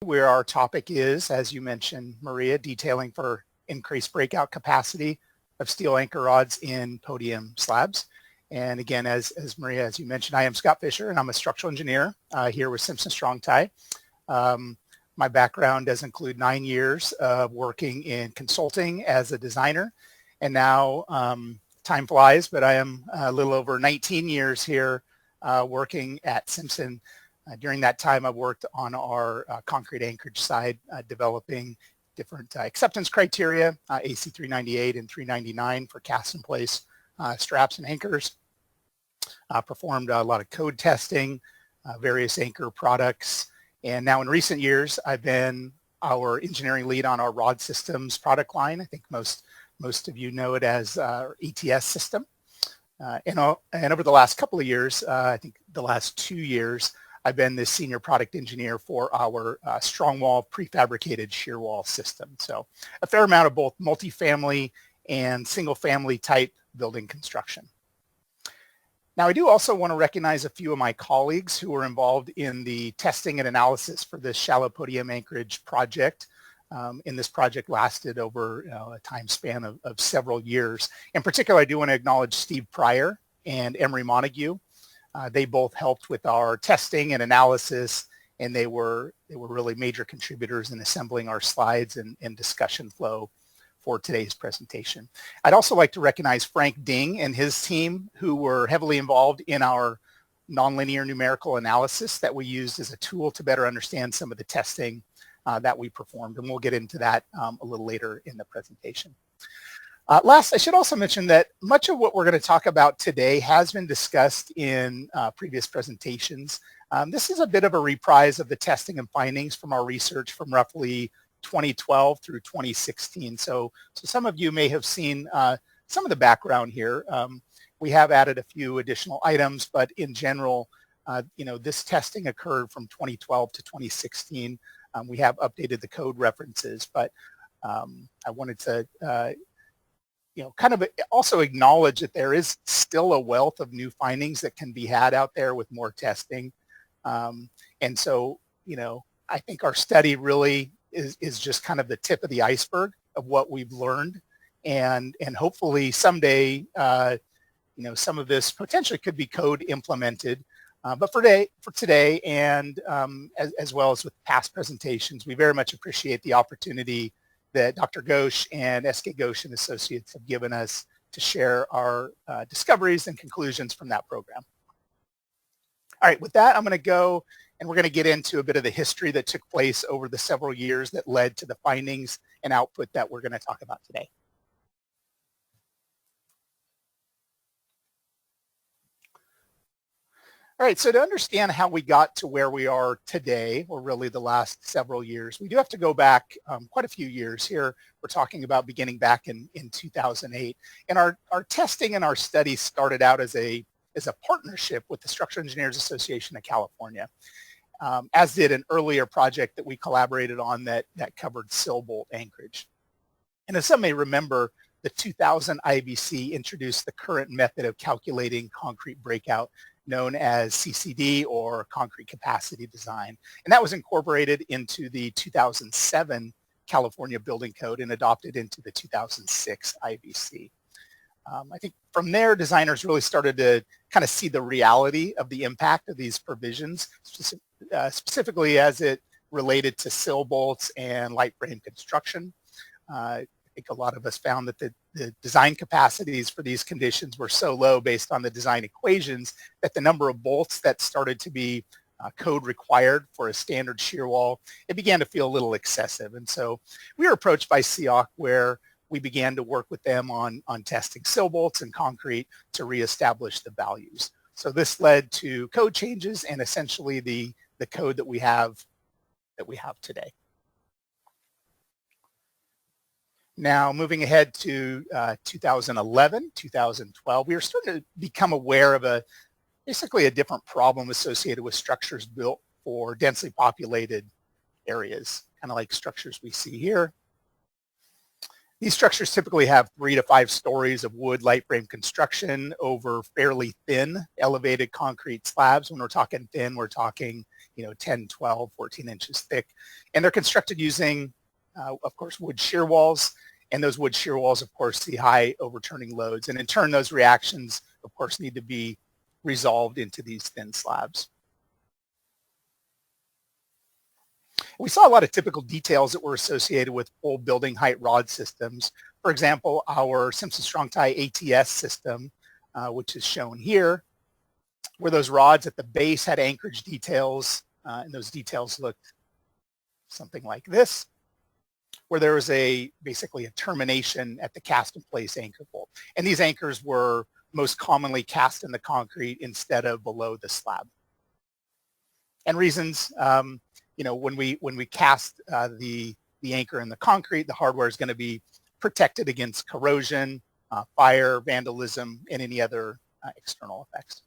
where our topic is, as you mentioned, Maria, detailing for increased breakout capacity of steel anchor rods in podium slabs. And again, as Maria, as you mentioned, I am Scott Fisher, and I'm a structural engineer here with Simpson Strong-Tie. My background does include 9 years of working in consulting as a designer. And now, time flies, but I am a little over 19 years here working at Simpson. During that time, I've worked on our concrete anchorage side, developing different acceptance criteria, AC 398 and 399 for cast in place straps and anchors. Performed a lot of code testing, various anchor products. And now in recent years, I've been our engineering lead on our rod systems product line. I think most of you know it as our ETS system. And over the last couple of years, I think the last 2 years, I've been the senior product engineer for our strong wall prefabricated shear wall system. So a fair amount of both multifamily and single family type building construction. Now, I do also want to recognize a few of my colleagues who were involved in the testing and analysis for this shallow podium anchorage project. And this project lasted over a time span of several years. In particular, I do want to acknowledge Steve Pryor and Emery Montague. They both helped with our testing and analysis, and they were really major contributors in assembling our slides and discussion flow for today's presentation. I'd also like to recognize Frank Ding and his team, who were heavily involved in our nonlinear numerical analysis that we used as a tool to better understand some of the testing that we performed, and we'll get into that a little later in the presentation. Last, I should also mention that much of what we're going to talk about today has been discussed in previous presentations. This is a bit of a reprise of the testing and findings from our research from roughly 2012 through 2016. So some of you may have seen some of the background here. We have added a few additional items, but in general, this testing occurred from 2012 to 2016. We have updated the code references, but I wanted to kind of also acknowledge that there is still a wealth of new findings that can be had out there with more testing. And so, I think our study really is just kind of the tip of the iceberg of what we've learned. And hopefully someday, some of this potentially could be code implemented. But for today and as well as with past presentations, we very much appreciate the opportunity that Dr. Ghosh and SK Ghosh and Associates have given us to share our discoveries and conclusions from that program. All right, with that, I'm going to go and we're going to get into a bit of the history that took place over the several years that led to the findings and output that we're going to talk about today. All right, so to understand how we got to where we are today, or really the last several years, we do have to go back quite a few years here. We're talking about beginning back in 2008. And our testing and our study started out as a partnership with the Structural Engineers Association of California, as did an earlier project that we collaborated on that covered sill bolt anchorage. And as some may remember, the 2000 IBC introduced the current method of calculating concrete breakout, known as CCD, or concrete capacity design. And that was incorporated into the 2007 California Building Code and adopted into the 2006 IBC. I think from there, designers really started to kind of see the reality of the impact of these provisions, specifically as it related to sill bolts and light frame construction. I think a lot of us found that the design capacities for these conditions were so low based on the design equations that the number of bolts that started to be code required for a standard shear wall, it began to feel a little excessive. And so we were approached by SEAONC, where we began to work with them on testing sill bolts and concrete to reestablish the values. So this led to code changes and essentially the code that we have today. Now, moving ahead to 2011, 2012, we were starting to become aware of basically a different problem associated with structures built for densely populated areas, kind of like structures we see here. These structures typically have 3 to 5 stories of wood light frame construction over fairly thin elevated concrete slabs. When we're talking thin, we're talking 10, 12, 14 inches thick. And they're constructed using, of course, wood shear walls. And those wood shear walls, of course, see high overturning loads. And in turn, those reactions, of course, need to be resolved into these thin slabs. We saw a lot of typical details that were associated with full building height rod systems. For example, our Simpson Strong-Tie ATS system, which is shown here, where those rods at the base had anchorage details, and those details looked something like this, where there was basically a termination at the cast in place anchor bolt. And these anchors were most commonly cast in the concrete instead of below the slab. And reasons, when we cast the anchor in the concrete, the hardware is going to be protected against corrosion, fire, vandalism, and any other external effects.